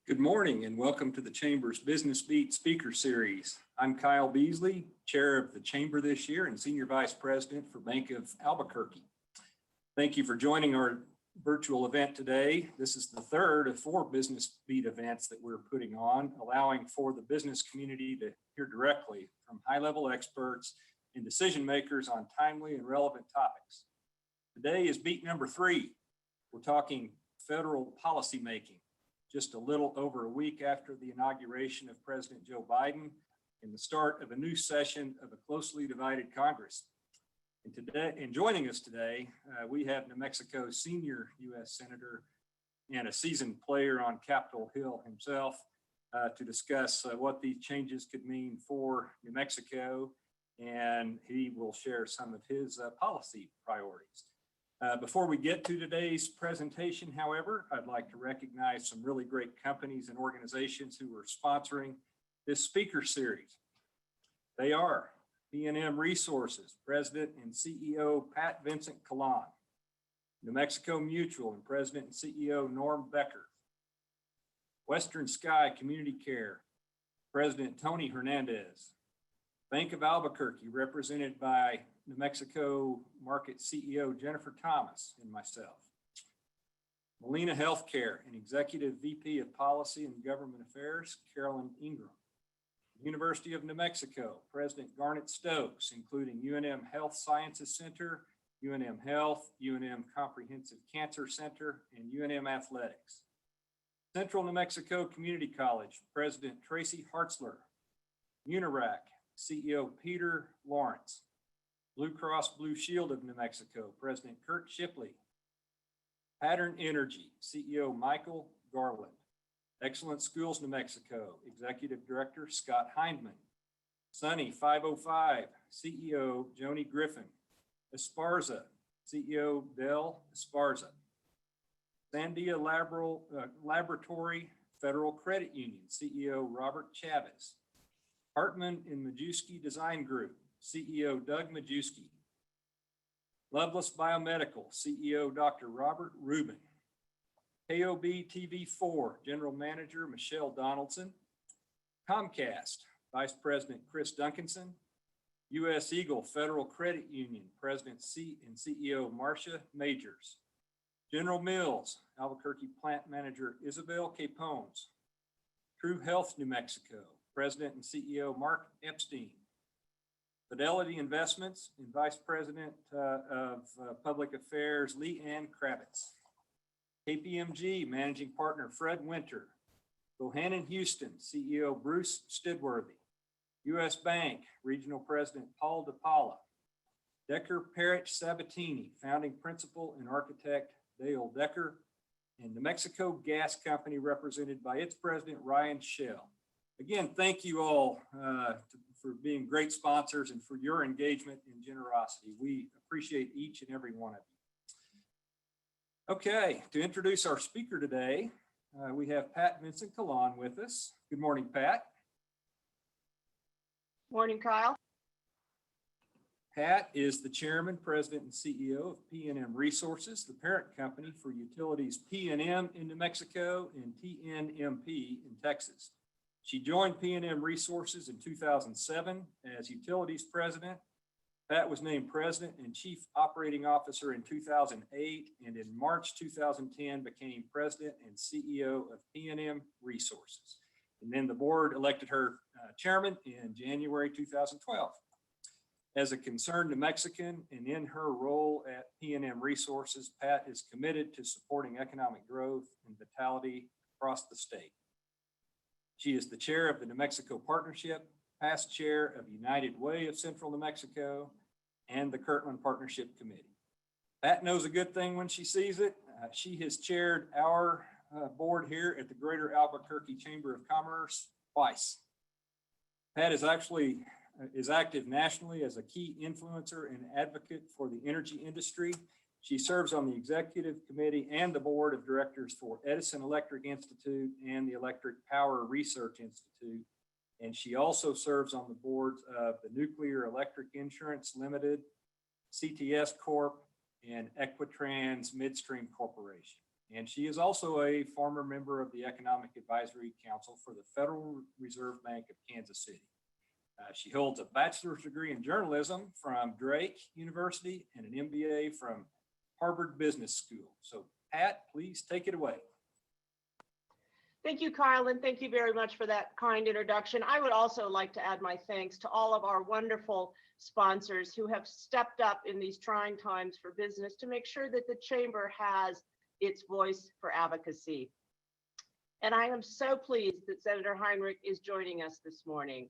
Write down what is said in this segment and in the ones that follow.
Good morning and welcome to the Chamber's Business Beat Speaker Series. I'm Kyle Beasley, Chair of the Chamber this year and Senior Vice President for Bank of Albuquerque. Thank you for joining our virtual event today. This is the third of 4 Business Beat events that we're putting on, allowing for the business community to hear directly from high-level experts and decision makers on timely and relevant topics. Today is beat number 3. We're talking federal policymaking. Just a little over a week after the inauguration of President Joe Biden and the start of a new session of a closely divided Congress. And joining us today, we have New Mexico's senior U.S. Senator and a seasoned player on Capitol Hill himself to discuss what these changes could mean for New Mexico, and he will share some of his policy priorities. Before we get to today's presentation, however, I'd like to recognize some really great companies and organizations who are sponsoring this speaker series. They are P&M Resources, President and CEO Pat Vincent-Collawn, New Mexico Mutual and President and CEO Norm Becker, Western Sky Community Care, President Tony Hernandez, Bank of Albuquerque, represented by New Mexico Market CEO Jennifer Thomas and myself. Molina Healthcare and Executive VP of Policy and Government Affairs, Carolyn Ingram. University of New Mexico, President Garnet Stokes, including UNM Health Sciences Center, UNM Health, UNM Comprehensive Cancer Center, and UNM Athletics. Central New Mexico Community College, President Tracy Hartzler. UNIRAC, CEO Peter Lawrence. Blue Cross Blue Shield of New Mexico, President Kurt Shipley. Pattern Energy, CEO Michael Garland. Excellent Schools New Mexico, Executive Director Scott Hindman. Sunny 505, CEO Joni Griffin. Esparza, CEO Del Esparza. Sandia Laboratory Federal Credit Union, CEO Robert Chavez. Hartman and Majewski Design Group, CEO Doug Majewski. Loveless Biomedical, CEO Dr. Robert Rubin. KOB TV4, General Manager Michelle Donaldson. Comcast, Vice President Chris Duncanson. U.S. Eagle Federal Credit Union, President and CEO Marcia Majors. General Mills, Albuquerque Plant Manager Isabel Capones. True Health New Mexico, President and CEO Mark Epstein. Fidelity Investments and Vice President of Public Affairs, Lee Ann Kravitz. KPMG Managing Partner, Fred Winter. Bohannon Houston, CEO Bruce Stidworthy. U.S. Bank Regional President Paul DePaula. Decker Parrish Sabatini, Founding Principal and Architect Dale Decker. And New Mexico Gas Company, represented by its President Ryan Shell. Again, thank you all for being great sponsors and for your engagement and generosity. We appreciate each and every one of you. Okay, to introduce our speaker today, we have Pat Vincent-Collawn with us. Good morning, Pat. Morning, Kyle. Pat is the Chairman, President, and CEO of P&M Resources, the parent company for utilities P&M in New Mexico and TNMP in Texas. She joined P&M Resources in 2007 as Utilities President. Pat was named President and Chief Operating Officer in 2008, and in March 2010 became President and CEO of P&M Resources. And then the board elected her Chairman in January 2012. As a concerned New Mexican and in her role at P&M Resources, Pat is committed to supporting economic growth and vitality across the state. She is the chair of the New Mexico Partnership, past chair of United Way of Central New Mexico, and the Kirtland Partnership Committee. Pat knows a good thing when she sees it. She has chaired our board here at the Greater Albuquerque Chamber of Commerce twice. Pat is active nationally as a key influencer and advocate for the energy industry. She serves on the executive committee and the board of directors for Edison Electric Institute and the Electric Power Research Institute. And she also serves on the boards of the Nuclear Electric Insurance Limited, CTS Corp, and Equitrans Midstream Corporation. and she is also a former member of the Economic Advisory Council for the Federal Reserve Bank of Kansas City. She holds a bachelor's degree in journalism from Drake University and an MBA from Harvard Business School. So Pat, please take it away. Thank you, Kyle, and thank you very much for that kind introduction. I would also like to add my thanks to all of our wonderful sponsors who have stepped up in these trying times for business to make sure that the Chamber has its voice for advocacy. And I am so pleased that Senator Heinrich is joining us this morning.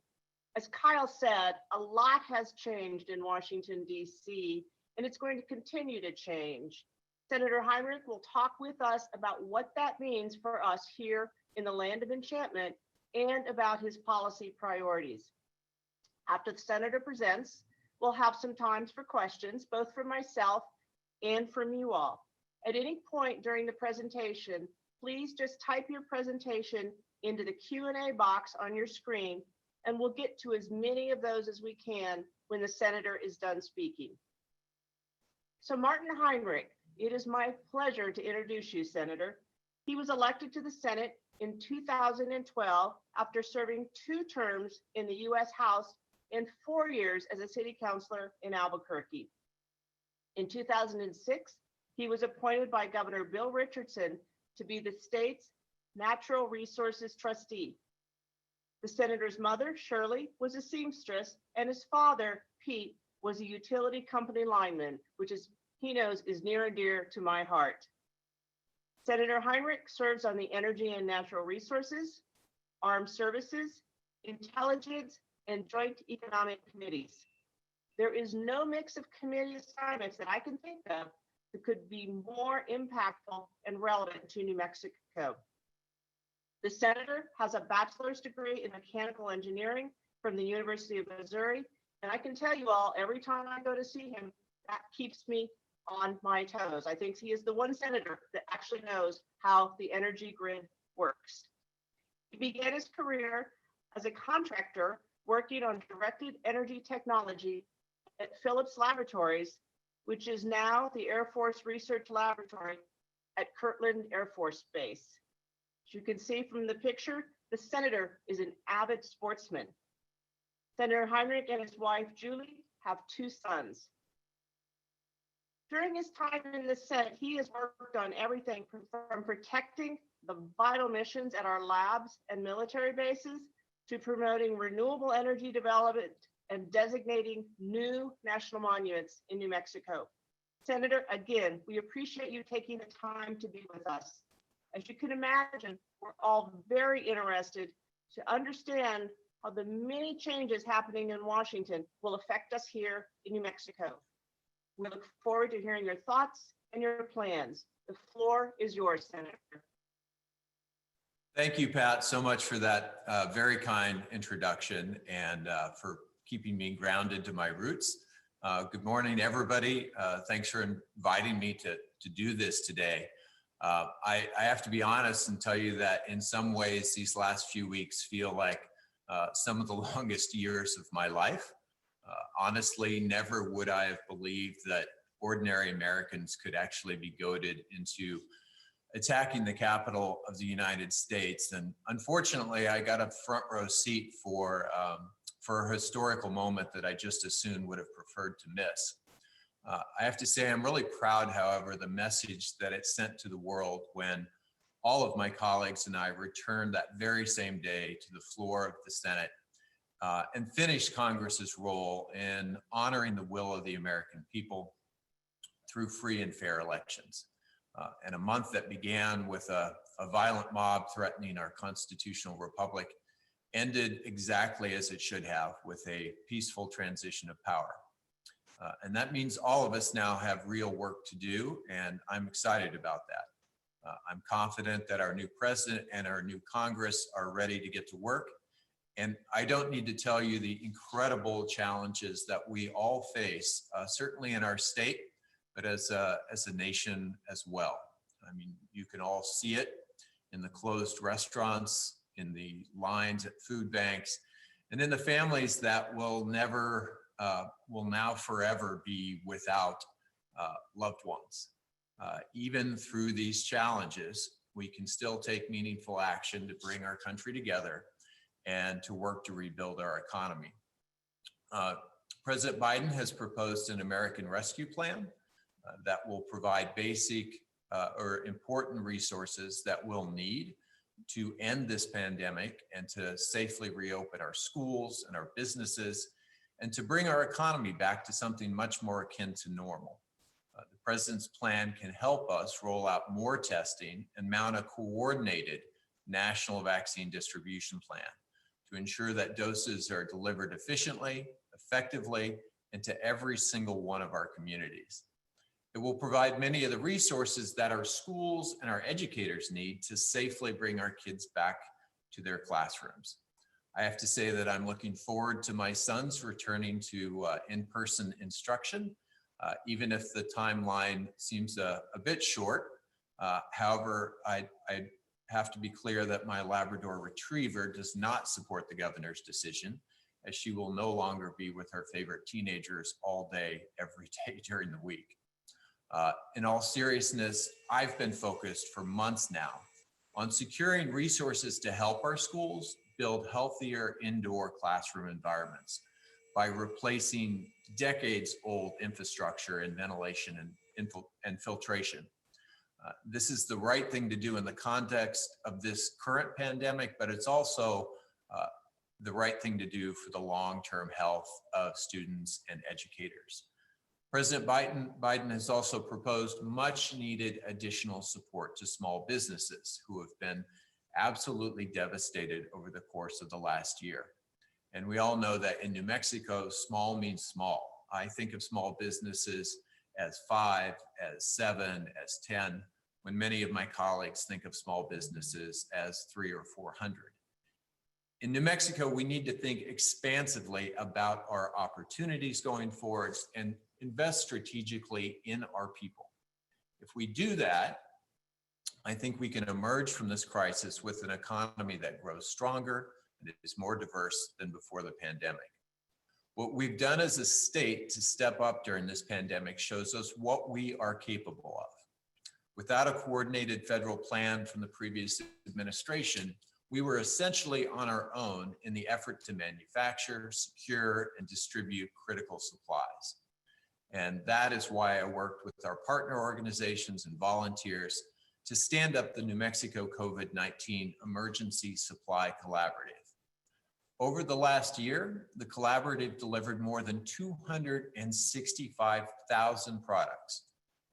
As Kyle said, a lot has changed in Washington, D.C., and it's going to continue to change. Senator Heinrich will talk with us about what that means for us here in the land of enchantment and about his policy priorities. After the senator presents, we'll have some time for questions, both from myself and from you all. At any point during the presentation, please just type your presentation into the Q&A box on your screen, and we'll get to as many of those as we can when the senator is done speaking. So Martin Heinrich, it is my pleasure to introduce you, Senator. He was elected to the Senate in 2012 after serving 2 terms in the U.S. House and 4 years as a city councilor in Albuquerque. In 2006, he was appointed by Governor Bill Richardson to be the state's Natural Resources Trustee. The senator's mother, Shirley, was a seamstress, and his father, Pete, was a utility company lineman, which he knows is near and dear to my heart. Senator Heinrich serves on the Energy and Natural Resources, Armed Services, Intelligence, and Joint Economic Committees. There is no mix of committee assignments that I can think of that could be more impactful and relevant to New Mexico. The senator has a bachelor's degree in mechanical engineering from the University of Missouri, and I can tell you all, every time I go to see him, that keeps me on my toes. I think he is the one senator that actually knows how the energy grid works. He began his career as a contractor working on directed energy technology at Phillips Laboratories, which is now the Air Force Research Laboratory at Kirtland Air Force Base. As you can see from the picture, the senator is an avid sportsman. Senator Heinrich and his wife, Julie, have 2 sons. During his time in the Senate, he has worked on everything from protecting the vital missions at our labs and military bases to promoting renewable energy development and designating new national monuments in New Mexico. Senator, again, we appreciate you taking the time to be with us. As you can imagine, we're all very interested to understand how the many changes happening in Washington will affect us here in New Mexico. We look forward to hearing your thoughts and your plans. The floor is yours, Senator. Thank you, Pat, so much for that very kind introduction and for keeping me grounded to my roots. Good morning, everybody. Thanks for inviting me to do this today. I have to be honest and tell you that in some ways, these last few weeks feel like some of the longest years of my life. Honestly, never would I have believed that ordinary Americans could actually be goaded into attacking the Capitol of the United States. And unfortunately, I got a front row seat for a historical moment that I just as soon would have preferred to miss. I have to say, I'm really proud, however, the message that it sent to the world when all of my colleagues and I returned that very same day to the floor of the Senate and finished Congress's role in honoring the will of the American people through free and fair elections. And a month that began with a violent mob threatening our constitutional republic ended exactly as it should have, with a peaceful transition of power. And that means all of us now have real work to do, and I'm excited about that. I'm confident that our new president and our new Congress are ready to get to work. And I don't need to tell you the incredible challenges that we all face, certainly in our state, but as a nation as well. I mean, you can all see it in the closed restaurants, in the lines at food banks, and in the families that will now forever be without loved ones. Even through these challenges, we can still take meaningful action to bring our country together and to work to rebuild our economy. President Biden has proposed an American Rescue Plan that will provide basic or important resources that we'll need to end this pandemic and to safely reopen our schools and our businesses and to bring our economy back to something much more akin to normal. The president's plan can help us roll out more testing and mount a coordinated national vaccine distribution plan to ensure that doses are delivered efficiently, effectively, and to every single one of our communities. It will provide many of the resources that our schools and our educators need to safely bring our kids back to their classrooms. I have to say that I'm looking forward to my sons returning to in-person instruction, even if the timeline seems a bit short. However, I have to be clear that my Labrador Retriever does not support the governor's decision, as she will no longer be with her favorite teenagers all day, every day during the week. In all seriousness, I've been focused for months now on securing resources to help our schools build healthier indoor classroom environments by replacing decades-old infrastructure in ventilation and filtration. This is the right thing to do in the context of this current pandemic, but it's also the right thing to do for the long-term health of students and educators. President Biden has also proposed much needed additional support to small businesses who have been absolutely devastated over the course of the last year. And we all know that in New Mexico, small means small. I think of small businesses as 5, as 7, as 10, when many of my colleagues think of small businesses as 300 or 400. In New Mexico, we need to think expansively about our opportunities going forward and invest strategically in our people. If we do that, I think we can emerge from this crisis with an economy that grows stronger and is more diverse than before the pandemic. What we've done as a state to step up during this pandemic shows us what we are capable of. Without a coordinated federal plan from the previous administration, we were essentially on our own in the effort to manufacture, secure, and distribute critical supplies. And that is why I worked with our partner organizations and volunteers to stand up the New Mexico COVID-19 Emergency Supply Collaborative. Over the last year, the collaborative delivered more than 265,000 products,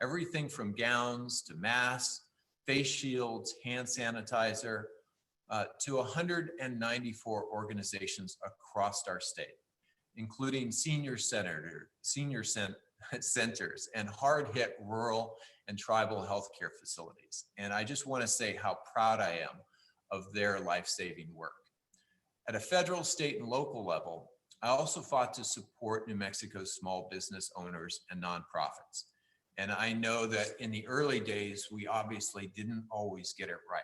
everything from gowns to masks, face shields, hand sanitizer, to 194 organizations across our state, including senior centers and hard-hit rural and tribal healthcare facilities. And I just want to say how proud I am of their life-saving work. At a federal, state, and local level, I also fought to support New Mexico's small business owners and nonprofits. And I know that in the early days, we obviously didn't always get it right.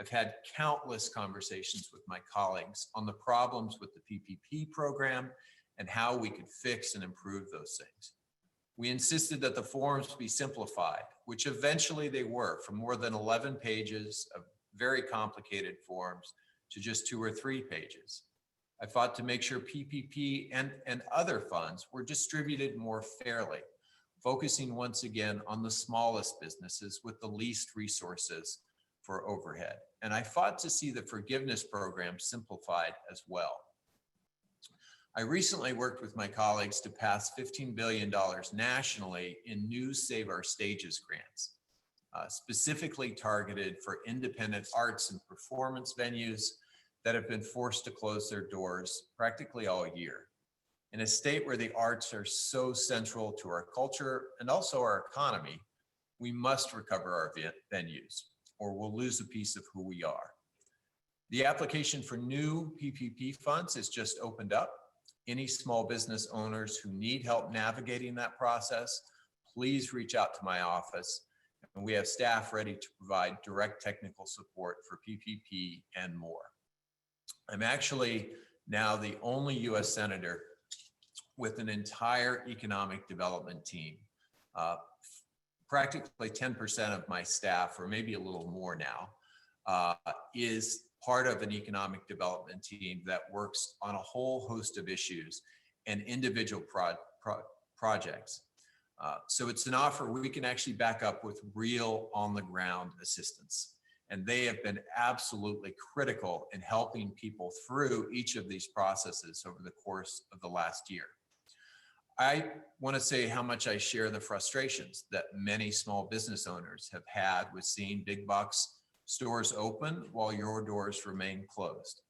I've had countless conversations with my colleagues on the problems with the PPP program and how we could fix and improve those things. We insisted that the forms be simplified, which eventually they were, from more than 11 pages of very complicated forms to just 2 or 3 pages. I fought to make sure PPP and other funds were distributed more fairly, focusing once again on the smallest businesses with the least resources for overhead. And I fought to see the forgiveness program simplified as well. I recently worked with my colleagues to pass $15 billion nationally in new Save Our Stages grants, specifically targeted for independent arts and performance venues that have been forced to close their doors practically all year. In a state where the arts are so central to our culture and also our economy, we must recover our venues, or we'll lose a piece of who we are. The application for new PPP funds has just opened up. Any small business owners who need help navigating that process, please reach out to my office, and we have staff ready to provide direct technical support for PPP and more. I'm actually now the only US Senator with an entire economic development team practically 10% of my staff, or maybe a little more now, is part of an economic development team that works on a whole host of issues and individual projects. So it's an offer we can actually back up with real on-the-ground assistance. And they have been absolutely critical in helping people through each of these processes over the course of the last year. I want to say how much I share the frustrations that many small business owners have had with seeing big box stores open while your doors remain closed.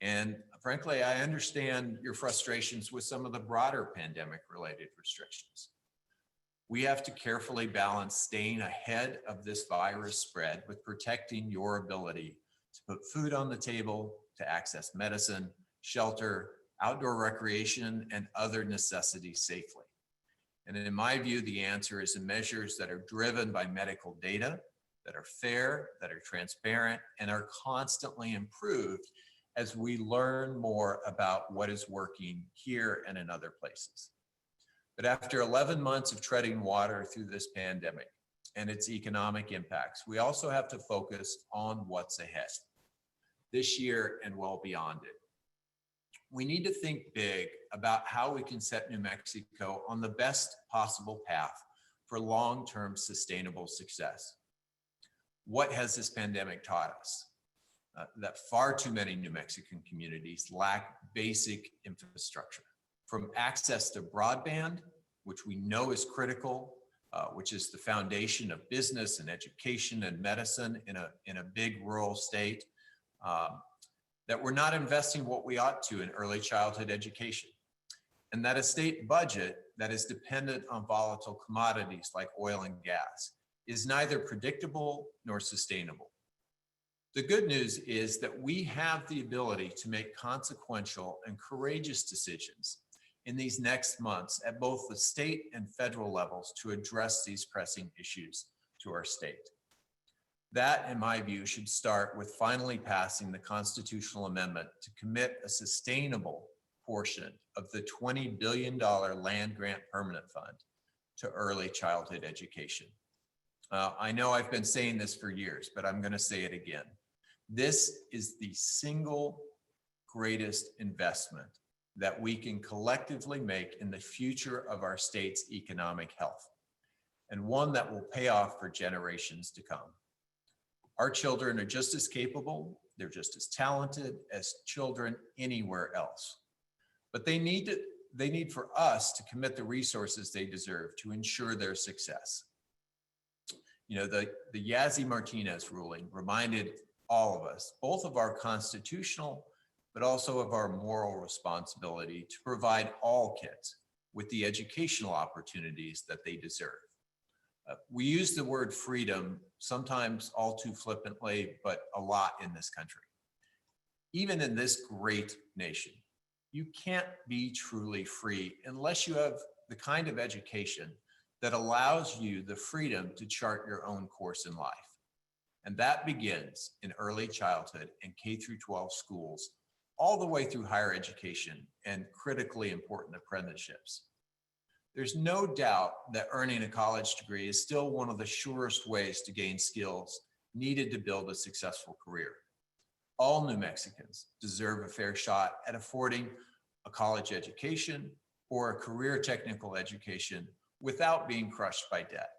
And frankly, I understand your frustrations with some of the broader pandemic-related restrictions. We have to carefully balance staying ahead of this virus spread with protecting your ability to put food on the table, to access medicine, shelter, outdoor recreation, and other necessities safely. And in my view, the answer is in measures that are driven by medical data, that are fair, that are transparent, and are constantly improved as we learn more about what is working here and in other places. But after 11 months of treading water through this pandemic and its economic impacts, we also have to focus on what's ahead this year and well beyond it. We need to think big about how we can set New Mexico on the best possible path for long-term sustainable success. What has this pandemic taught us? That far too many New Mexican communities lack basic infrastructure, from access to broadband, which we know is critical, which is the foundation of business and education and medicine in a big rural state, that we're not investing what we ought to in early childhood education, and that a state budget that is dependent on volatile commodities like oil and gas is neither predictable nor sustainable. The good news is that we have the ability to make consequential and courageous decisions in these next months at both the state and federal levels to address these pressing issues to our state. That, in my view, should start with finally passing the constitutional amendment to commit a sustainable portion of the $20 billion land grant permanent fund to early childhood education. I know I've been saying this for years, but I'm going to say it again. This is the single greatest investment that we can collectively make in the future of our state's economic health, and one that will pay off for generations to come. Our children are just as capable, they're just as talented as children anywhere else. But they need for us to commit the resources they deserve to ensure their success. You know, the Yazzie Martinez ruling reminded all of us, both of our constitutional, but also of our moral responsibility to provide all kids with the educational opportunities that they deserve. We use the word freedom sometimes all too flippantly, but a lot in this country. Even in this great nation, you can't be truly free unless you have the kind of education that allows you the freedom to chart your own course in life. And that begins in early childhood and K through 12 schools, all the way through higher education and critically important apprenticeships. There's no doubt that earning a college degree is still one of the surest ways to gain skills needed to build a successful career. All New Mexicans deserve a fair shot at affording a college education or a career technical education without being crushed by debt.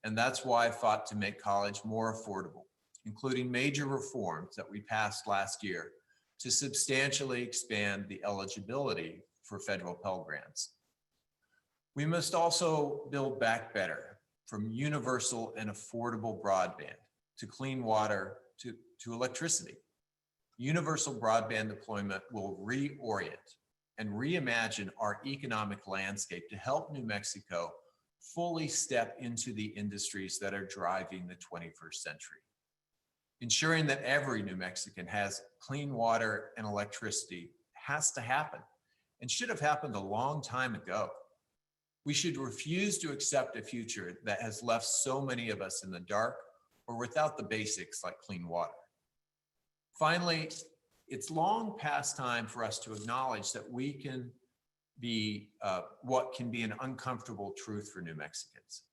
And that's why I fought to make college more affordable, including major reforms that we passed last year to substantially expand the eligibility for federal Pell Grants. We must also build back better, from universal and affordable broadband to clean water to electricity. Universal broadband deployment will reorient and reimagine our economic landscape to help New Mexico fully step into the industries that are driving the 21st century. Ensuring that every New Mexican has clean water and electricity has to happen and should have happened a long time ago. We should refuse to accept a future that has left so many of us in the dark or without the basics like clean water. Finally, it's long past time for us to acknowledge that we can be what can be an uncomfortable truth for New Mexicans.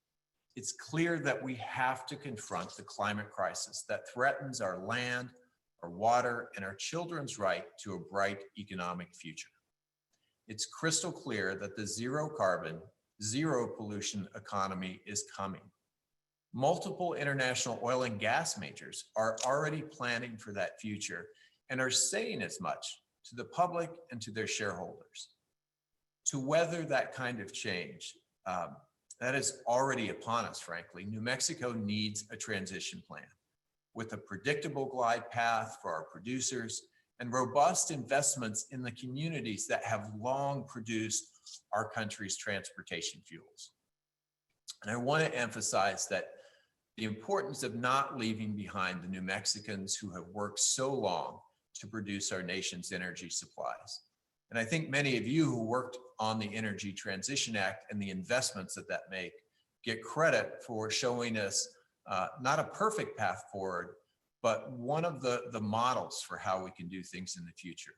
It's clear that we have to confront the climate crisis that threatens our land, our water, and our children's right to a bright economic future. It's crystal clear that the zero carbon, zero pollution economy is coming. Multiple international oil and gas majors are already planning for that future and are saying as much to the public and to their shareholders. To weather that kind of change, that is already upon us, frankly, New Mexico needs a transition plan with a predictable glide path for our producers and robust investments in the communities that have long produced our country's transportation fuels. And I want to emphasize that the importance of not leaving behind the New Mexicans who have worked so long to produce our nation's energy supplies. And I think many of you who worked on the Energy Transition Act and the investments that make get credit for showing us not a perfect path forward, but one of the models for how we can do things in the future.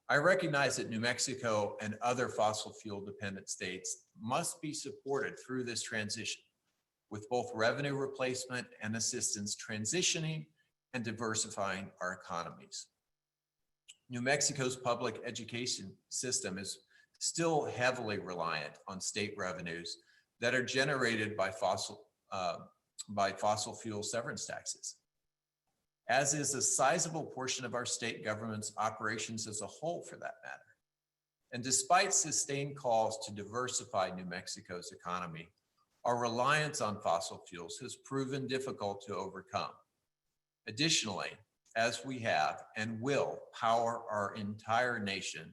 I recognize that New Mexico and other fossil fuel dependent states must be supported through this transition with both revenue replacement and assistance transitioning and diversifying our economies. New Mexico's public education system is still heavily reliant on state revenues that are generated by fossil fuel severance taxes, as is a sizable portion of our state government's operations as a whole for that matter. And despite sustained calls to diversify New Mexico's economy, our reliance on fossil fuels has proven difficult to overcome. Additionally, as we have and will power our entire nation,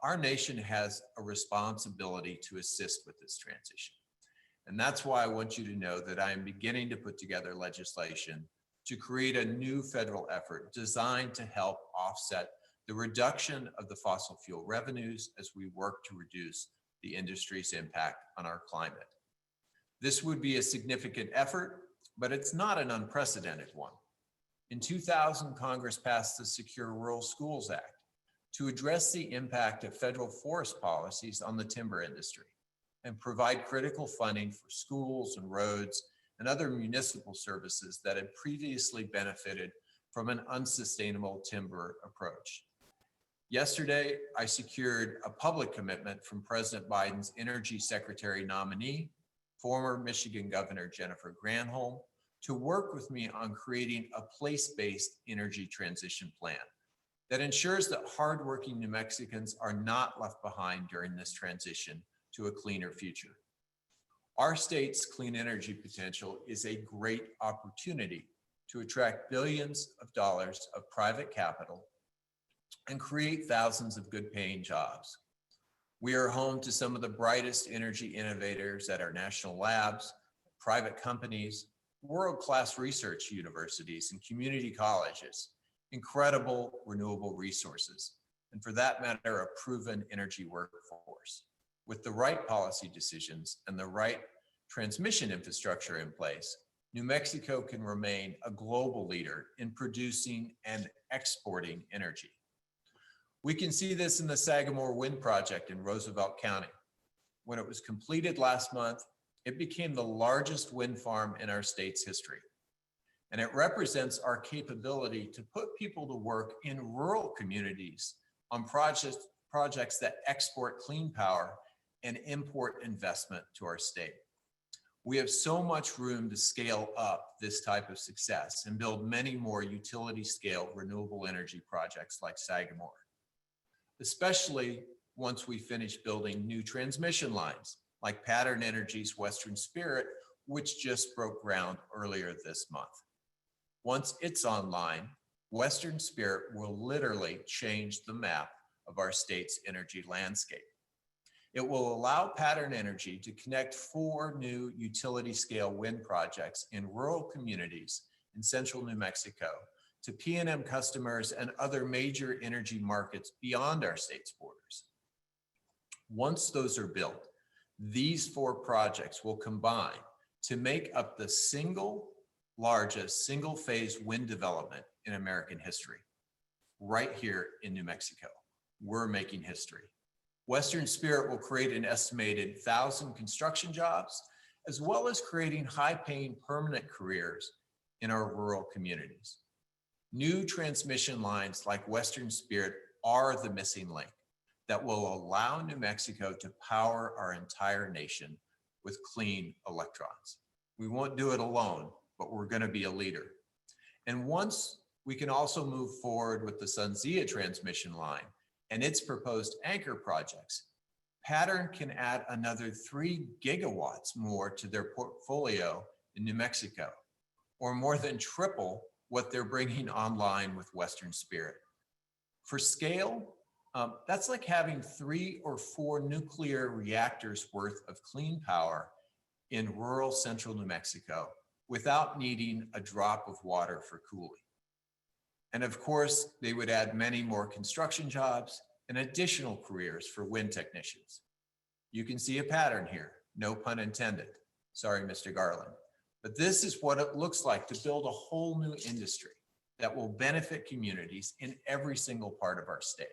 our nation has a responsibility to assist with this transition. And that's why I want you to know that I am beginning to put together legislation to create a new federal effort designed to help offset the reduction of the fossil fuel revenues as we work to reduce the industry's impact on our climate. This would be a significant effort, but it's not an unprecedented one. In 2000, Congress passed the Secure Rural Schools Act to address the impact of federal forest policies on the timber industry and provide critical funding for schools and roads and other municipal services that had previously benefited from an unsustainable timber approach. Yesterday, I secured a public commitment from President Biden's Energy Secretary nominee, former Michigan Governor Jennifer Granholm, to work with me on creating a place-based energy transition plan that ensures that hardworking New Mexicans are not left behind during this transition to a cleaner future. Our state's clean energy potential is a great opportunity to attract billions of dollars of private capital and create thousands of good-paying jobs. We are home to some of the brightest energy innovators at our national labs, private companies, world-class research universities and community colleges, incredible renewable resources, and for that matter, a proven energy workforce. With the right policy decisions and the right transmission infrastructure in place, New Mexico can remain a global leader in producing and exporting energy. We can see this in the Sagamore Wind Project in Roosevelt County. When it was completed last month, it became the largest wind farm in our state's history. And it represents our capability to put people to work in rural communities on projects that export clean power and import investment to our state. We have so much room to scale up this type of success and build many more utility scale renewable energy projects like Sagamore, especially once we finish building new transmission lines like Pattern Energy's Western Spirit, which just broke ground earlier this month. Once it's online, Western Spirit will literally change the map of our state's energy landscape. It will allow Pattern Energy to connect 4 new utility scale wind projects in rural communities in central New Mexico to P&M customers and other major energy markets beyond our state's borders. Once those are built, these 4 projects will combine to make up the single largest single phase wind development in American history. Right here in New Mexico, we're making history. Western Spirit will create an estimated 1,000 construction jobs as well as creating high-paying permanent careers in our rural communities. New transmission lines like Western Spirit are the missing link that will allow New Mexico to power our entire nation with clean electrons. We won't do it alone, but we're going to be a leader. And once we can also move forward with the SunZia transmission line and its proposed anchor projects, Pattern can add another 3 gigawatts more to their portfolio in New Mexico, or more than triple what they're bringing online with Western Spirit. For scale, that's like having 3 or 4 nuclear reactors worth of clean power in rural central New Mexico without needing a drop of water for cooling. And of course, they would add many more construction jobs and additional careers for wind technicians. You can see a pattern here, no pun intended. Sorry, Mr. Garland. But this is what it looks like to build a whole new industry that will benefit communities in every single part of our state.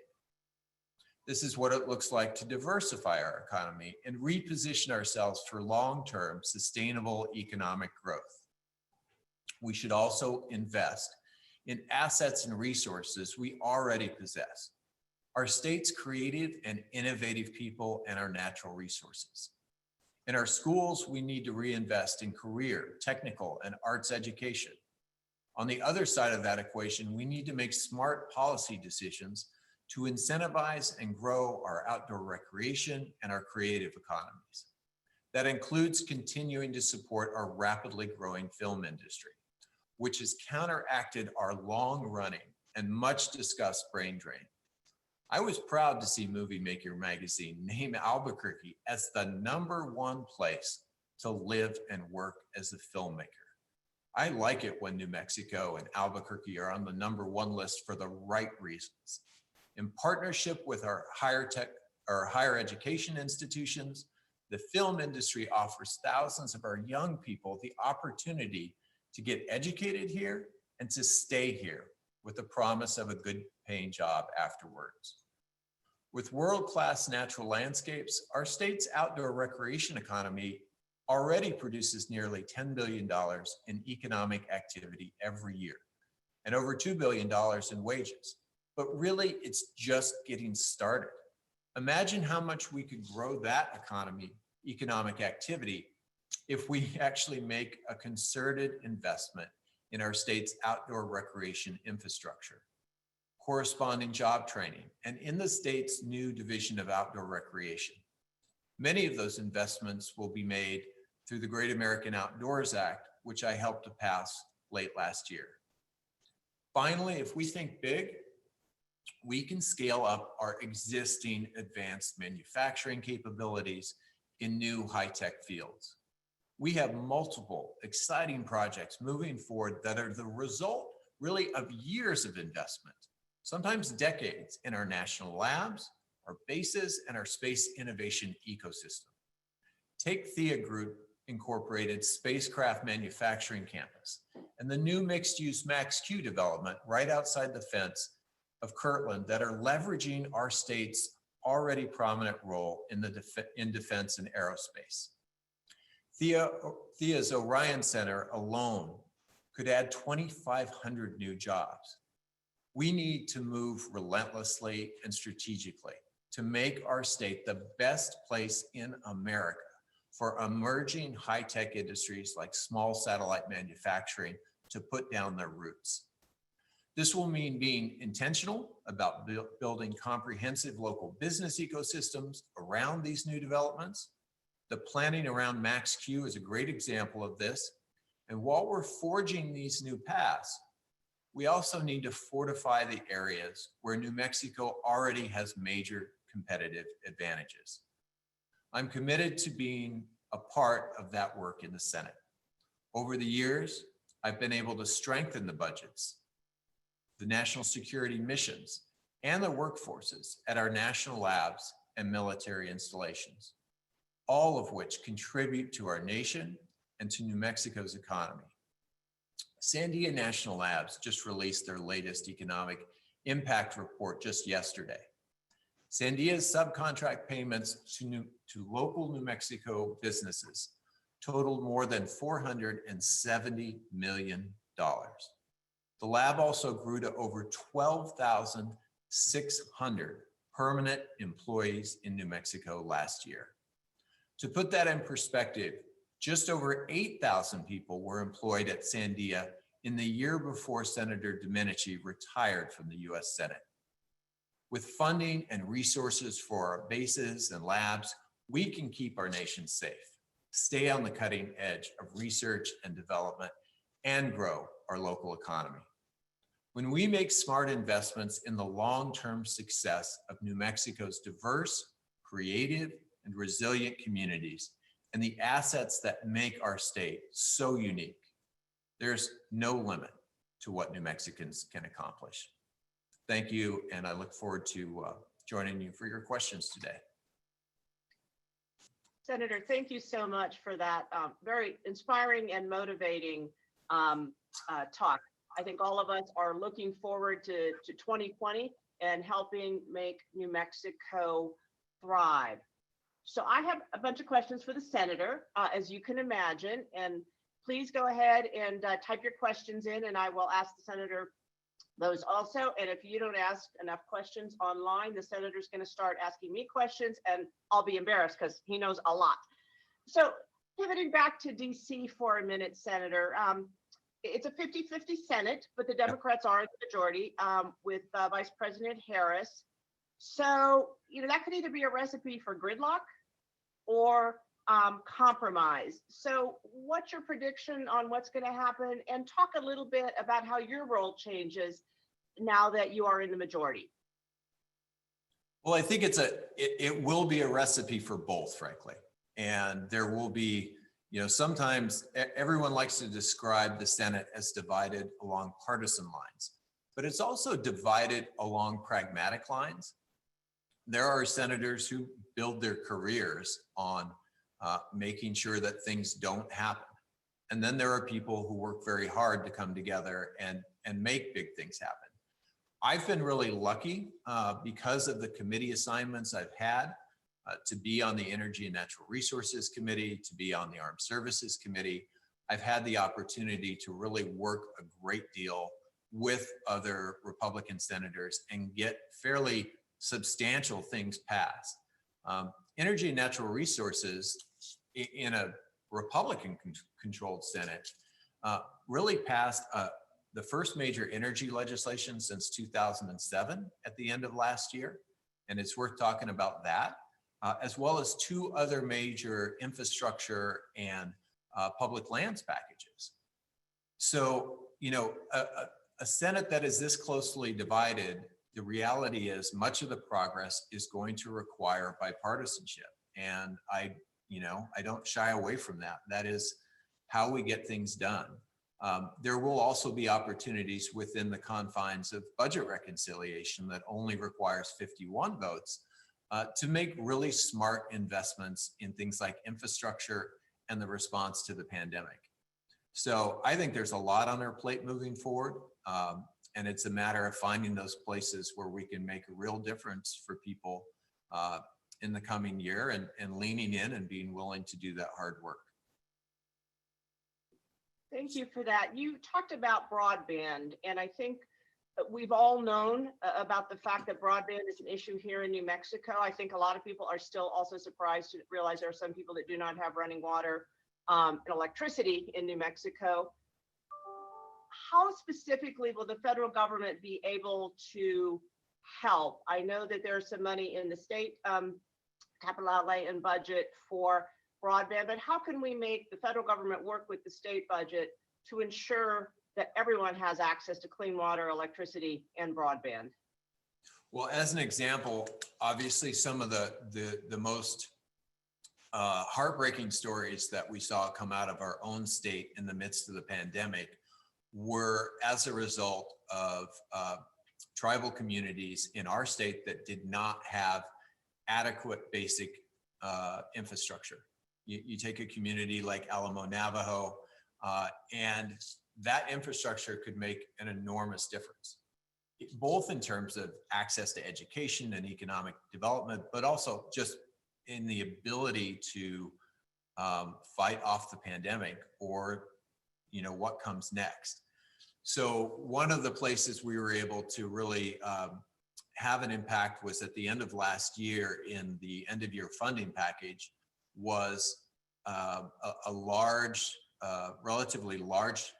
This is what it looks like to diversify our economy and reposition ourselves for long-term sustainable economic growth. We should also invest in assets and resources we already possess. Our state's creative and innovative people and our natural resources. In our schools, we need to reinvest in career, technical, and arts education. On the other side of that equation, we need to make smart policy decisions to incentivize and grow our outdoor recreation and our creative economies. That includes continuing to support our rapidly growing film industry, which has counteracted our long-running and much discussed brain drain. I was proud to see Movie Maker magazine name Albuquerque as the #1 place to live and work as a filmmaker. I like it when New Mexico and Albuquerque are on the #1 list for the right reasons. In partnership with our higher education institutions, the film industry offers thousands of our young people the opportunity to get educated here and to stay here with the promise of a good paying job afterwards. With world-class natural landscapes, our state's outdoor recreation economy already produces nearly $10 billion in economic activity every year and over $2 billion in wages. But really, it's just getting started. Imagine how much we could grow that economic activity if we actually make a concerted investment in our state's outdoor recreation infrastructure, corresponding job training, and in the state's new division of outdoor recreation. Many of those investments will be made through the Great American Outdoors Act, which I helped to pass late last year. Finally, if we think big, we can scale up our existing advanced manufacturing capabilities in new high-tech fields. We have multiple exciting projects moving forward that are the result really of years of investment, sometimes decades, in our national labs, our bases, and our space innovation ecosystem. Take Thea Group Incorporated Spacecraft Manufacturing Campus and the new mixed-use Max-Q development right outside the fence of Kirtland that are leveraging our state's already prominent role in defense and aerospace. Thea's Orion Center alone could add 2,500 new jobs. We need to move relentlessly and strategically to make our state the best place in America for emerging high-tech industries like small satellite manufacturing to put down their roots. This will mean being intentional about building comprehensive local business ecosystems around these new developments. The planning around Max-Q is a great example of this. And while we're forging these new paths, we also need to fortify the areas where New Mexico already has major competitive advantages. I'm committed to being a part of that work in the Senate. Over the years, I've been able to strengthen the budgets, the national security missions, and the workforces at our national labs and military installations, all of which contribute to our nation and to New Mexico's economy. Sandia National Labs just released their latest economic impact report just yesterday. Sandia's subcontract payments to local New Mexico businesses totaled more than $470 million. The lab also grew to over 12,600 permanent employees in New Mexico last year. To put that in perspective, just over 8,000 people were employed at Sandia in the year before Senator Domenici retired from the U.S. Senate. With funding and resources for our bases and labs, we can keep our nation safe, stay on the cutting edge of research and development, and grow our local economy. When we make smart investments in the long-term success of New Mexico's diverse, creative, and resilient communities, and the assets that make our state so unique, there's no limit to what New Mexicans can accomplish. Thank you, and I look forward to joining you for your questions today. Senator, thank you so much for that very inspiring and motivating talk. I think all of us are looking forward to 2020 and helping make New Mexico thrive. So I have a bunch of questions for the senator, as you can imagine, and please go ahead and type your questions in, and I will ask the senator those also. And if you don't ask enough questions online, the senator's going to start asking me questions, and I'll be embarrassed because he knows a lot. So pivoting back to DC for a minute, Senator, it's a 50-50 Senate, but the Democrats are in the majority with Vice President Harris. So, that could either be a recipe for gridlock or compromise. So what's your prediction on what's going to happen? And talk a little bit about how your role changes now that you are in the majority. Well, I think it will be a recipe for both, frankly. And there will be, sometimes everyone likes to describe the Senate as divided along partisan lines, but it's also divided along pragmatic lines. There are senators who build their careers on making sure that things don't happen. And then there are people who work very hard to come together and make big things happen. I've been really lucky because of the committee assignments I've had to be on the Energy and Natural Resources Committee, to be on the Armed Services Committee. I've had the opportunity to really work a great deal with other Republican senators and get fairly substantial things passed. Energy and Natural Resources in a Republican-controlled Senate really passed the first major energy legislation since 2007 at the end of last year. And it's worth talking about that, as well as two other major infrastructure and public lands packages. So, a Senate that is this closely divided, the reality is much of the progress is going to require bipartisanship. And I don't shy away from that. That is how we get things done. There will also be opportunities within the confines of budget reconciliation that only requires 51 votes to make really smart investments in things like infrastructure and the response to the pandemic. So I think there's a lot on our plate moving forward. And it's a matter of finding those places where we can make a real difference for people in the coming year and leaning in and being willing to do that hard work. Thank you for that. You talked about broadband, and I think we've all known about the fact that broadband is an issue here in New Mexico. I think a lot of people are still also surprised to realize there are some people that do not have running water and electricity in New Mexico. How specifically will the federal government be able to help? I know that there's some money in the state capital outlay and budget for broadband, but how can we make the federal government work with the state budget to ensure that everyone has access to clean water, electricity, and broadband? Well, as an example, obviously some of the most heartbreaking stories that we saw come out of our own state in the midst of the pandemic were as a result of tribal communities in our state that did not have adequate basic infrastructure. You take a community like Alamo Navajo, and that infrastructure could make an enormous difference, both in terms of access to education and economic development, but also just in the ability to fight off the pandemic, or what comes next. So one of the places we were able to really have an impact was at the end of last year in the end of year funding package was a large, relatively large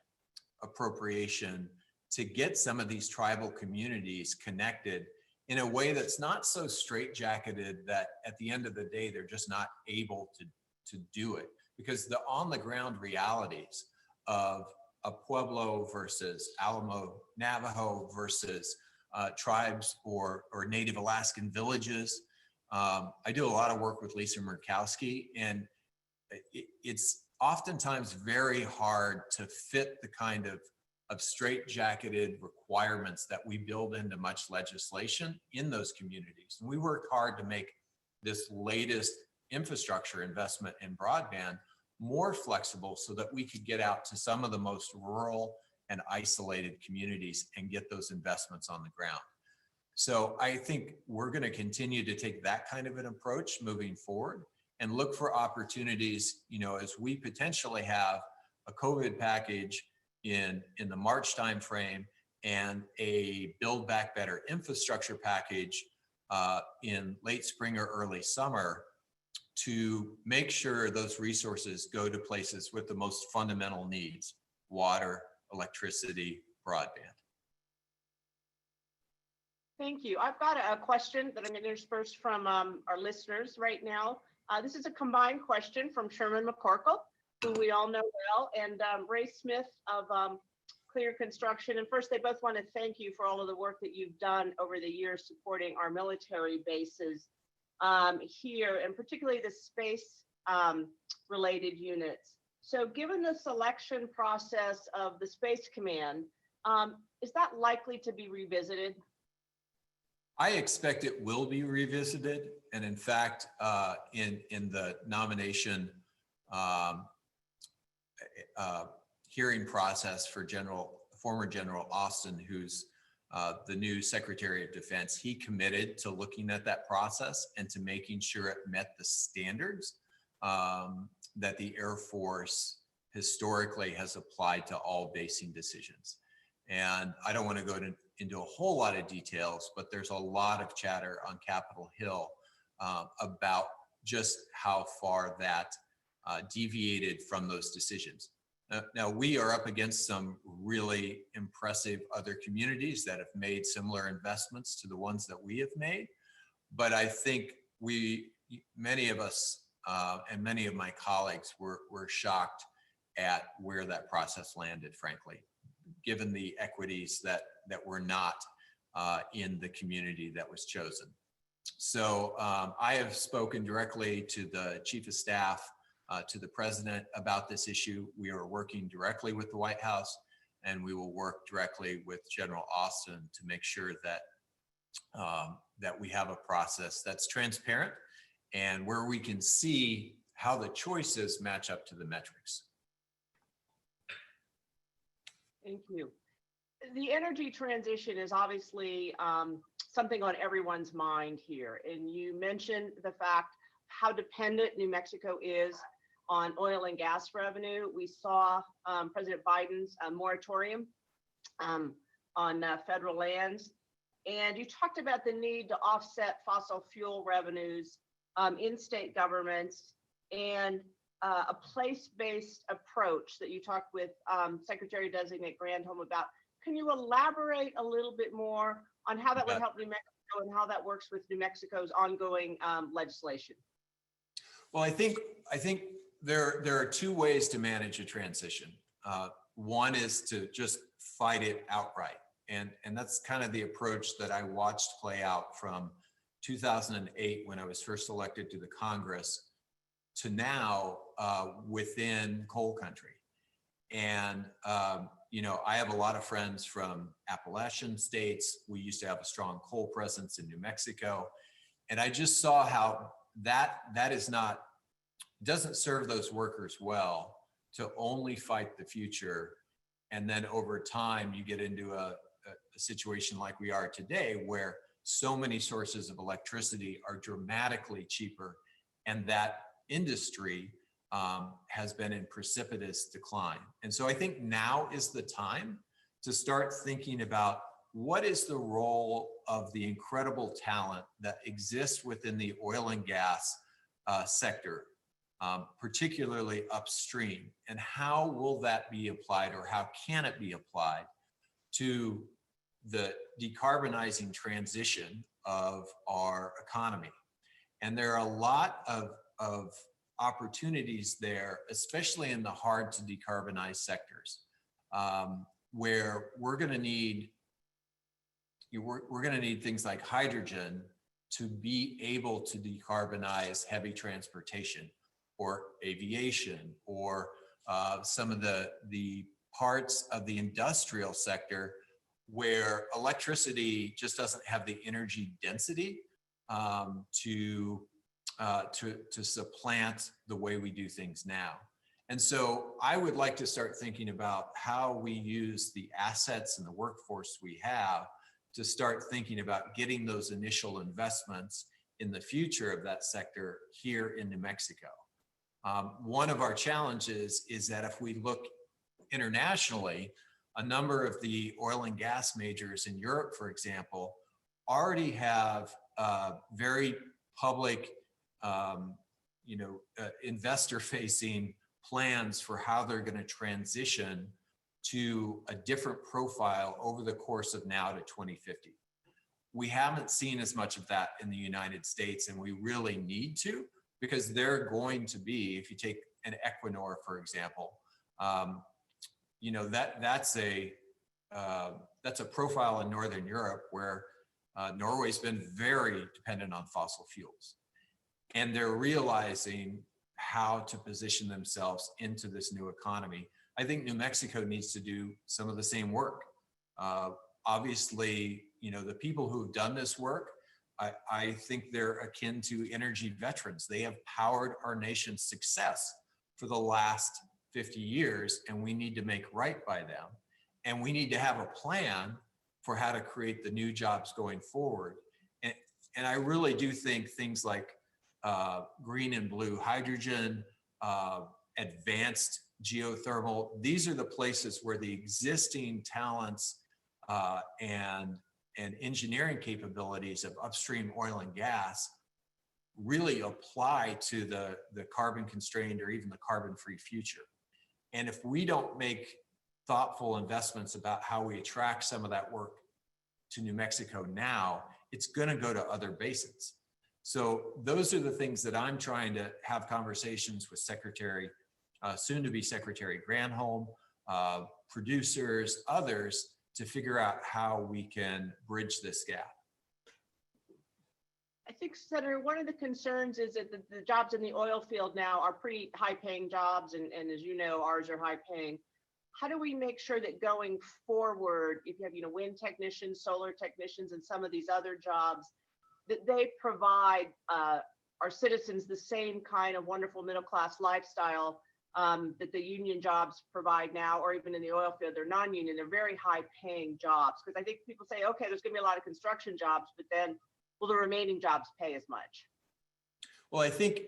appropriation to get some of these tribal communities connected in a way that's not so straitjacketed that at the end of the day, they're just not able to do it, because the on the ground realities of a Pueblo versus Alamo Navajo versus tribes or Native Alaskan villages. I do a lot of work with Lisa Murkowski, and it's oftentimes very hard to fit the kind of straitjacketed requirements that we build into much legislation in those communities. And we work hard to make this latest infrastructure investment in broadband more flexible so that we could get out to some of the most rural and isolated communities and get those investments on the ground. So I think we're going to continue to take that kind of an approach moving forward and look for opportunities, as we potentially have a COVID package in the March timeframe and a Build Back Better infrastructure package in late spring or early summer, to make sure those resources go to places with the most fundamental needs: water, electricity, broadband. Thank you. I've got a question that I'm going to intersperse from our listeners right now. This is a combined question from Sherman McCorkle, who we all know well, and Ray Smith of Clear Construction. And first, they both want to thank you for all of the work that you've done over the years supporting our military bases here, and particularly the space related units. So given the selection process of the Space Command, is that likely to be revisited? I expect it will be revisited. And in fact, in the nomination hearing process for former General Austin, who's the new Secretary of Defense, he committed to looking at that process and to making sure it met the standards that the Air Force historically has applied to all basing decisions. And I don't want to go into a whole lot of details, but there's a lot of chatter on Capitol Hill about just how far that deviated from those decisions. Now, we are up against some really impressive other communities that have made similar investments to the ones that we have made. But I think many of us and many of my colleagues were shocked at where that process landed, frankly, given the equities that were not in the community that was chosen. So I have spoken directly to the Chief of Staff, to the President about this issue. We are working directly with the White House, and we will work directly with General Austin to make sure that that we have a process that's transparent and where we can see how the choices match up to the metrics. Thank you. The energy transition is obviously something on everyone's mind here. And you mentioned the fact how dependent New Mexico is on oil and gas revenue. We saw President Biden's moratorium on federal lands. And you talked about the need to offset fossil fuel revenues in state governments and a place-based approach that you talked with Secretary-designate Granholm about. Can you elaborate a little bit more on how that would help New Mexico and how that works with New Mexico's ongoing legislation? Well, I think there are two ways to manage a transition. One is to just fight it outright. And that's kind of the approach that I watched play out from 2008 when I was first elected to the Congress to now within coal country. And, I have a lot of friends from Appalachian states. We used to have a strong coal presence in New Mexico. And I just saw how that doesn't serve those workers well to only fight the future. And then over time, you get into a situation like we are today, where so many sources of electricity are dramatically cheaper. And that industry has been in precipitous decline. And so I think now is the time to start thinking about what is the role of the incredible talent that exists within the oil and gas sector, particularly upstream, and how will that be applied, or how can it be applied to the decarbonizing transition of our economy. And there are a lot of opportunities there, especially in the hard to decarbonize sectors, where we're going to need things like hydrogen to be able to decarbonize heavy transportation or aviation, or some of the parts of the industrial sector where electricity just doesn't have the energy density to supplant the way we do things now. And so I would like to start thinking about how we use the assets and the workforce we have to start thinking about getting those initial investments in the future of that sector here in New Mexico. One of our challenges is that if we look internationally, a number of the oil and gas majors in Europe, for example, already have very public, investor-facing plans for how they're going to transition to a different profile over the course of now to 2050. We haven't seen as much of that in the United States, and we really need to, because they're going to be, if you take an Equinor, for example, that's a profile in Northern Europe where Norway's been very dependent on fossil fuels, and they're realizing how to position themselves into this new economy. I think New Mexico needs to do some of the same work. Obviously, the people who've done this work, I think they're akin to energy veterans. They have powered our nation's success for the last 50 years, and we need to make right by them. And we need to have a plan for how to create the new jobs going forward. And I really do think things like green and blue hydrogen, advanced geothermal, these are the places where the existing talents and engineering capabilities of upstream oil and gas really apply to the carbon constrained or even the carbon free future. And if we don't make thoughtful investments about how we attract some of that work to New Mexico now, it's going to go to other basins. So those are the things that I'm trying to have conversations with soon to be Secretary Granholm, producers, others, to figure out how we can bridge this gap. I think, Senator, one of the concerns is that the jobs in the oil field now are pretty high-paying jobs, and as you know, ours are high-paying. How do we make sure that going forward, if you have wind technicians, solar technicians, and some of these other jobs, that they provide our citizens the same kind of wonderful middle-class lifestyle that the union jobs provide now, or even in the oil field, they're non-union, they're very high-paying jobs? Because I think people say, okay, there's going to be a lot of construction jobs, but then will the remaining jobs pay as much? Well, I think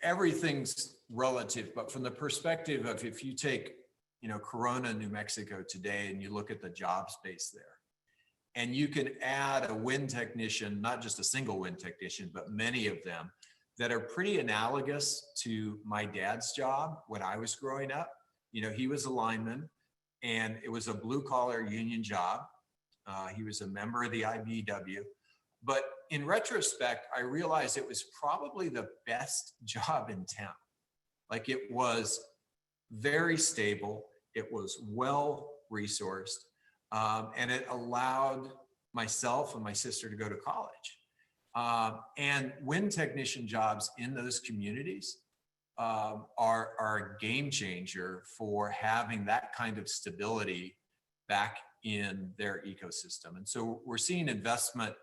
everything's relative, but from the perspective of if you take, Corona, New Mexico today, and you look at the job space there, and you can add a wind technician, not just a single wind technician, but many of them that are pretty analogous to my dad's job when I was growing up. He was a lineman, and it was a blue collar union job. He was a member of the IBEW. But in retrospect, I realized it was probably the best job in town. Like, it was very stable, it was well resourced, and it allowed myself and my sister to go to college. And wind technician jobs in those communities are a game changer for having that kind of stability back in their ecosystem. And so we're seeing investment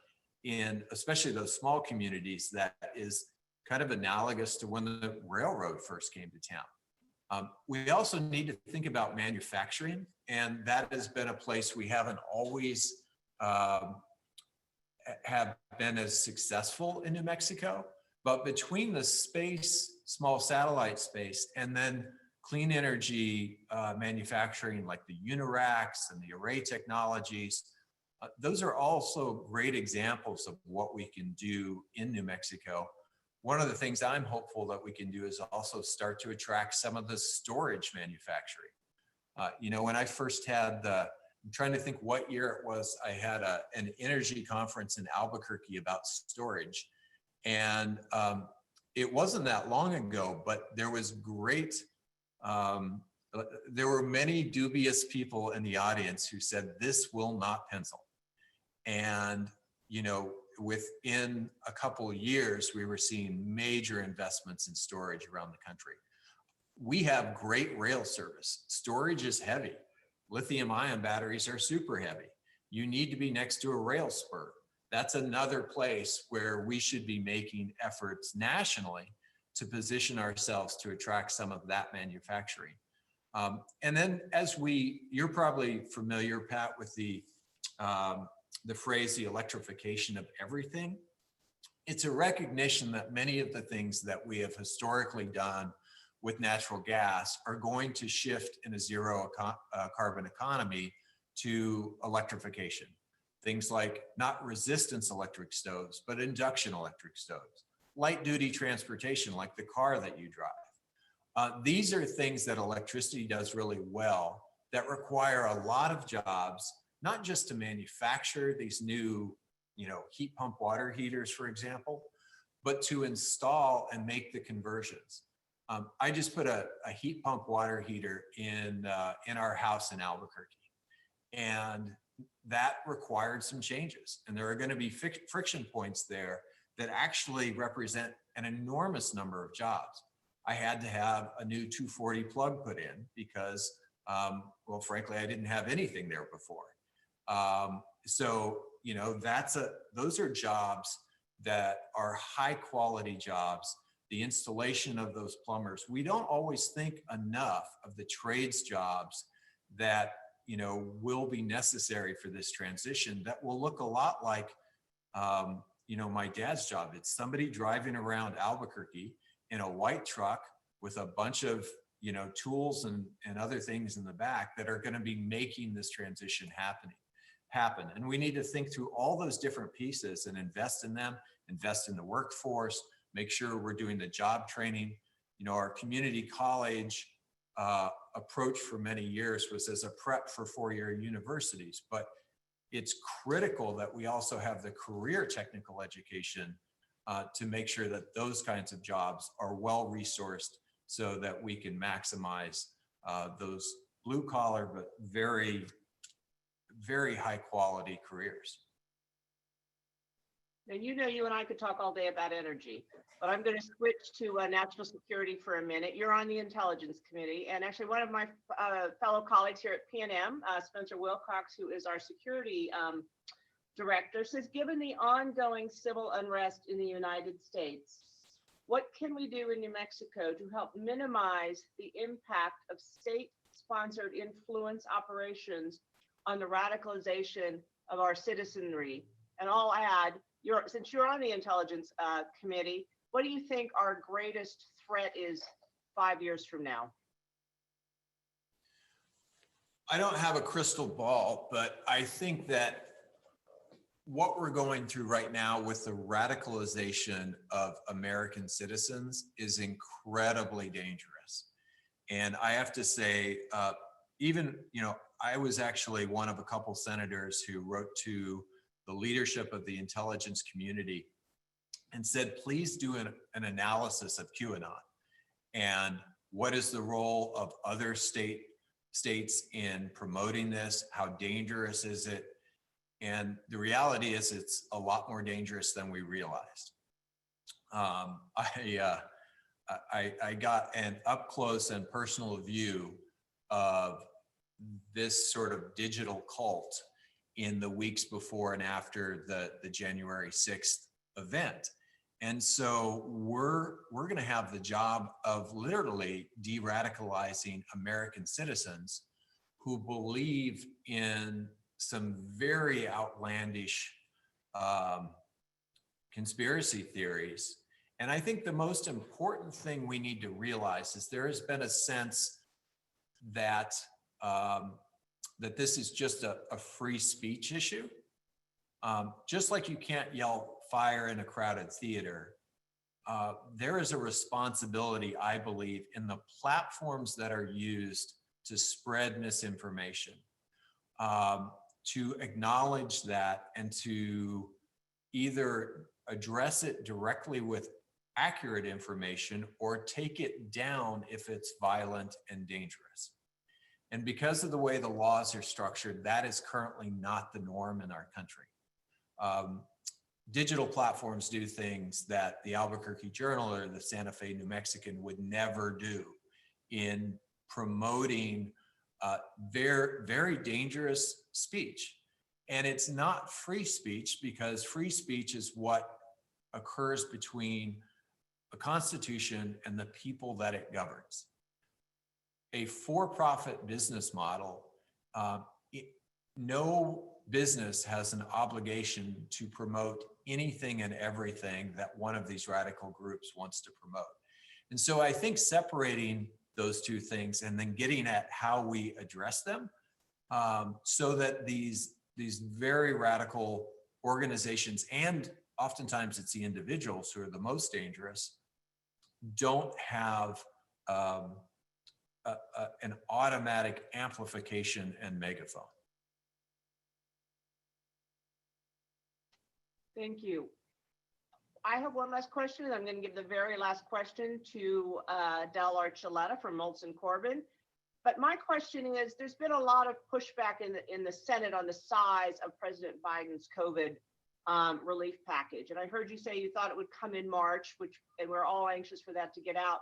in especially those small communities that is kind of analogous to when the railroad first came to town. We also need to think about manufacturing, and that has been a place we haven't always have been as successful in New Mexico, But between the space, small satellite space, and then clean energy manufacturing like the Uniracks and the array technologies, those are also great examples of what we can do in New Mexico. One of the things I'm hopeful that we can do is also start to attract some of the storage manufacturing. You know, when I first had I'm trying to think what year it was, I had an energy conference in Albuquerque about storage. And it wasn't that long ago, but there was there were many dubious people in the audience who said, this will not pencil. And, you know, within a couple of years, we were seeing major investments in storage around the country. We have great rail service. Storage is heavy. Lithium-ion batteries are super heavy. You need to be next to a rail spur. That's another place where we should be making efforts nationally to position ourselves to attract some of that manufacturing. And then you're probably familiar, Pat, with the phrase, the electrification of everything. It's a recognition that many of the things that we have historically done with natural gas are going to shift in a zero carbon economy to electrification. Things like not resistance electric stoves, but induction electric stoves. Light duty transportation, like the car that you drive. These are things that electricity does really well that require a lot of jobs, not just to manufacture these new, you know, heat pump water heaters, for example, but to install and make the conversions. I just put a heat pump water heater in our house in Albuquerque, and that required some changes. And there are going to be friction points there that actually represent an enormous number of jobs. I had to have a new 240 plug put in because, well, frankly, I didn't have anything there before. So, you know, those are jobs that are high quality jobs. The installation of those plumbers. We don't always think enough of the trades jobs that, you know, will be necessary for this transition that will look a lot like, you know, my dad's job. It's somebody driving around Albuquerque in a white truck with a bunch of, you know, tools and other things in the back that are going to be making this transition happen. And we need to think through all those different pieces and invest in them, invest in the workforce, make sure we're doing the job training. You know, our community college approach for many years was as a prep for four-year universities, but it's critical that we also have the career technical education to make sure that those kinds of jobs are well resourced so that we can maximize those blue collar but very, very high quality careers. Now, you know, you and I could talk all day about energy, but I'm going to switch to national security for a minute. You're on the Intelligence Committee, and actually one of my fellow colleagues here at PNM, Spencer Wilcox, who is our security director, says, given the ongoing civil unrest in the United States, what can we do in New Mexico to help minimize the impact of state-sponsored influence operations on the radicalization of our citizenry? And I'll add, since you're on the Intelligence Committee, what do you think our greatest threat is 5 years from now? I don't have a crystal ball, but I think that what we're going through right now with the radicalization of American citizens is incredibly dangerous. And I have to say, even, you know, I was actually one of a couple senators who wrote to the leadership of the intelligence community and said, please do an analysis of QAnon and what is the role of other states in promoting this? How dangerous is it? And the reality is it's a lot more dangerous than we realized. I got an up close and personal view of this sort of digital cult in the weeks before and after the January 6th event. And so we're going to have the job of literally de-radicalizing American citizens who believe in some very outlandish conspiracy theories And I think the most important thing we need to realize is there has been a sense that that this is just a free speech issue. Just like you can't yell fire in a crowded theater, there is a responsibility, I believe, in the platforms that are used to spread misinformation, to acknowledge that and to either address it directly with accurate information or take it down if it's violent and dangerous. And because of the way the laws are structured, that is currently not the norm in our country. Digital platforms do things that the Albuquerque Journal or the Santa Fe New Mexican would never do in promoting very, very dangerous speech. And it's not free speech, because free speech is what occurs between a constitution and the people that it governs. A for-profit business model, no business has an obligation to promote anything and everything that one of these radical groups wants to promote. And so I think separating those two things and then getting at how we address them, so that these very radical organizations, and oftentimes it's the individuals who are the most dangerous, don't have an automatic amplification and megaphone. Thank you. I have one last question, and I'm going to give the very last question to Del Archuleta from Molson Corbin. But my question is, there's been a lot of pushback in the Senate on the size of President Biden's COVID relief package. And I heard you say you thought it would come in March, and we're all anxious for that to get out.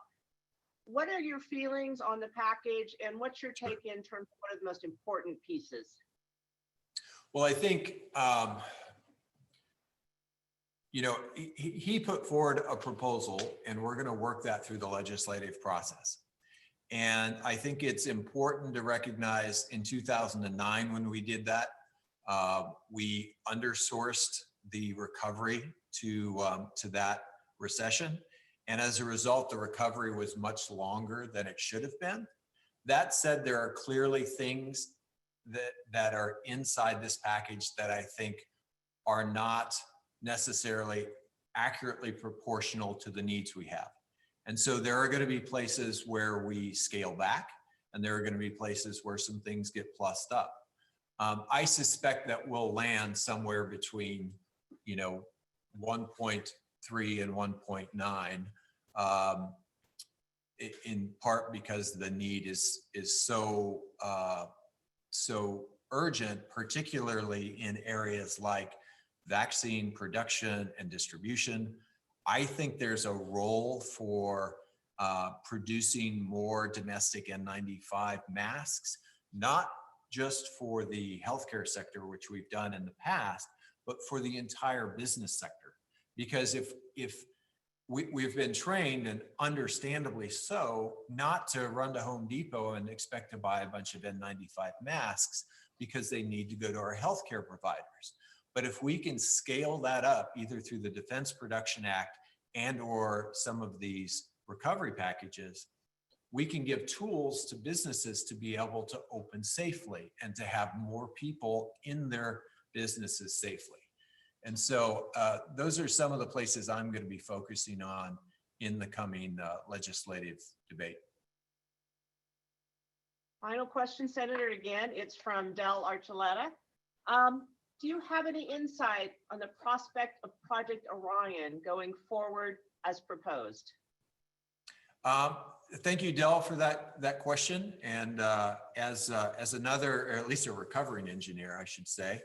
What are your feelings on the package, and what's your take in terms of what are the most important pieces? Well, I think, he put forward a proposal, and we're going to work that through the legislative process. And I think it's important to recognize in 2009, when we did that, we undersourced the recovery to that recession. And as a result, the recovery was much longer than it should have been. That said, there are clearly things that are inside this package that I think are not necessarily accurately proportional to the needs we have. And so there are going to be places where we scale back, and there are going to be places where some things get plussed up. I suspect that we'll land somewhere between, 1.3 and 1.9, in part because the need is so urgent, particularly in areas like vaccine production and distribution. I think there's a role for producing more domestic N95 masks, not just for the healthcare sector, which we've done in the past, but for the entire business sector. Because if we've been trained, and understandably so, not to run to Home Depot and expect to buy a bunch of N95 masks because they need to go to our healthcare providers. But if we can scale that up, either through the Defense Production Act and or some of these recovery packages, we can give tools to businesses to be able to open safely and to have more people in their businesses safely. And so those are some of the places I'm going to be focusing on in the coming legislative debate. Final question, Senator, again, it's from Del Archuleta. Do you have any insight on the prospect of Project Orion going forward as proposed? Thank you, Del, for that question. And as another, or at least a recovering engineer, I should say,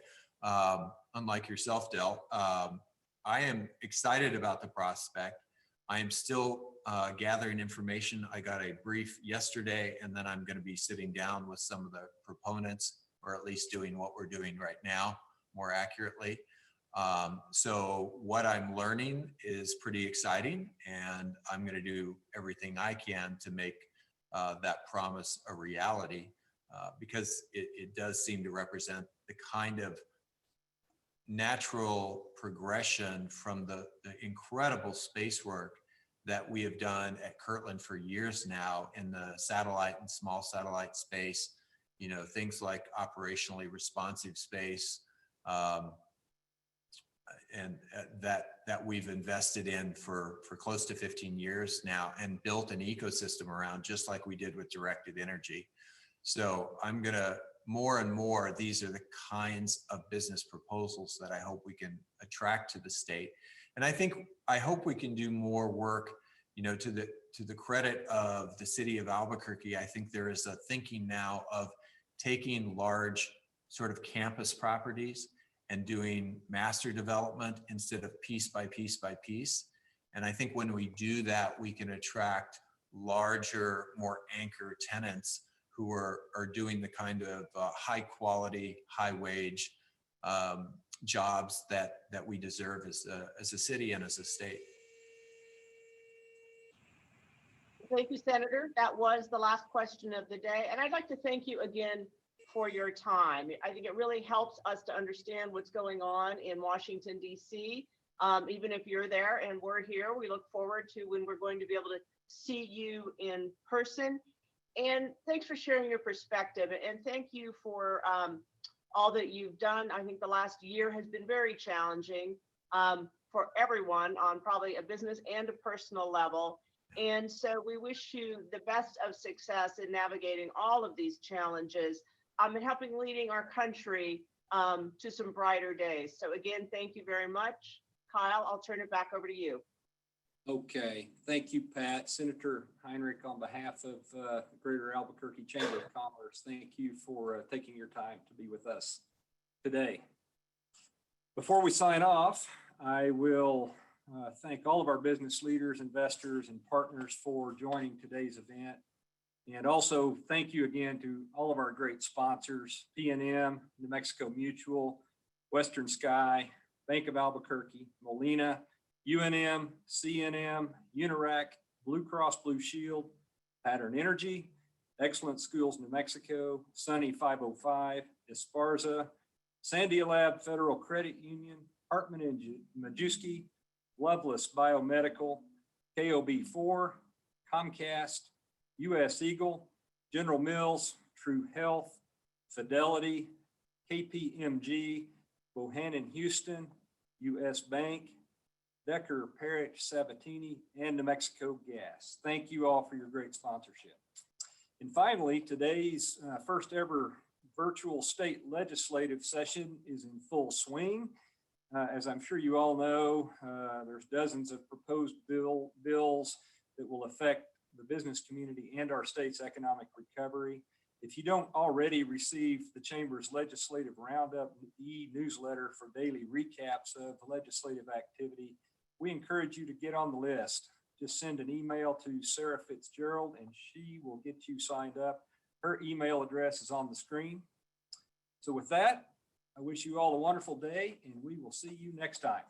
unlike yourself, Del, I am excited about the prospect. I am still gathering information. I got a brief yesterday, and then I'm going to be sitting down with some of the proponents, or at least doing what we're doing right now more accurately. So what I'm learning is pretty exciting, and I'm going to do everything I can to make that promise a reality, because it does seem to represent the kind of natural progression from the incredible space work that we have done at Kirtland for years now in the satellite and small satellite space, things like operationally responsive space, and that we've invested in for close to 15 years now and built an ecosystem around, just like we did with directed energy. So I'm gonna more and more, these are the kinds of business proposals that I hope we can attract to the state. And I hope we can do more work, to the credit of the city of Albuquerque. I think there is a thinking now of taking large sort of campus properties and doing master development instead of piece by piece by piece. And I think when we do that, we can attract larger, more anchor tenants who are doing the kind of high quality, high wage jobs that we deserve as a city and as a state. Thank you, Senator. That was the last question of the day. And I'd like to thank you again for your time. I think it really helps us to understand what's going on in Washington, D.C. Even if you're there and we're here, we look forward to when we're going to be able to see you in person. And thanks for sharing your perspective. And thank you for all that you've done. I think the last year has been very challenging for everyone on probably a business and a personal level. And so we wish you the best of success in navigating all of these challenges and helping leading our country to some brighter days. So again, thank you very much. Kyle, I'll turn it back over to you. Okay, thank you, Pat. Senator Heinrich, on behalf of the Greater Albuquerque Chamber of Commerce, thank you for taking your time to be with us today. Before we sign off, I will thank all of our business leaders, investors, and partners for joining today's event. And also thank you again to all of our great sponsors, P&M, New Mexico Mutual, Western Sky, Bank of Albuquerque, Molina, UNM, CNM, Unirac, Blue Cross Blue Shield, Pattern Energy, Excellent Schools New Mexico, Sunny 505, Esparza, Sandia Lab Federal Credit Union, Hartman and Majewski, Loveless Biomedical, KOB4, Comcast, US Eagle, General Mills, True Health, Fidelity, KPMG, Bohannon Houston, US Bank, Decker, Parrish, Sabatini, and New Mexico Gas. Thank you all for your great sponsorship. And finally, today's first ever virtual state legislative session is in full swing. As I'm sure you all know, there's dozens of proposed bills that will affect the business community and our state's economic recovery. If you don't already receive the Chamber's Legislative Roundup e-newsletter for daily recaps of legislative activity, we encourage you to get on the list. Just send an email to Sarah Fitzgerald and she will get you signed up. Her email address is on the screen. So with that, I wish you all a wonderful day and we will see you next time.